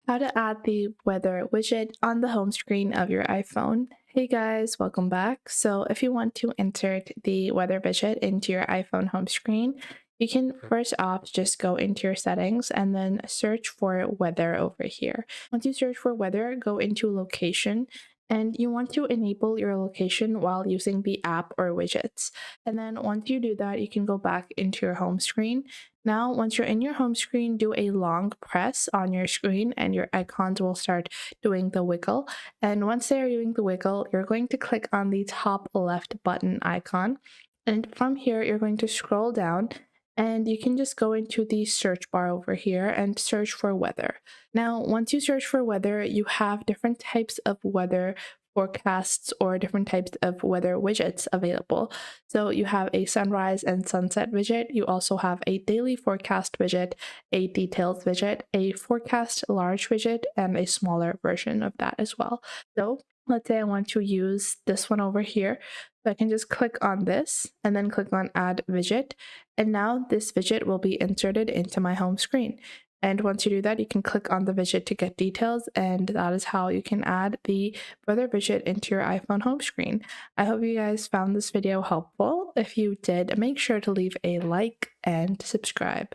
How to add the weather widget on the home screen of your iPhone. Hey guys, welcome back. So if you want to insert the weather widget into your iPhone home screen, you can first off just go into your settings and then search for weather over here. Once you search for weather, go into location and you want to enable your location while using the app or widgets. And then once you do that, you can go back into your home screen. Now, once you're in your home screen, do a long press on your screen and your icons will start doing the wiggle. And once they are doing the wiggle, you're going to click on the top left button icon. And from here, you're going to scroll down and you can just go into the search bar over here and search for weather. Now, once you search for weather, you have different types of weather forecasts or different types of weather widgets available. So you have a sunrise and sunset widget. You also have a daily forecast widget, a details widget, a forecast large widget, and a smaller version of that as well. So let's say I want to use this one over here. So I can just click on this and then click on add widget. And now this widget will be inserted into my home screen. And once you do that, you can click on the widget to get details, and that is how you can add the weather widget into your iPhone home screen. I hope you guys found this video helpful. If you did, make sure to leave a like and subscribe.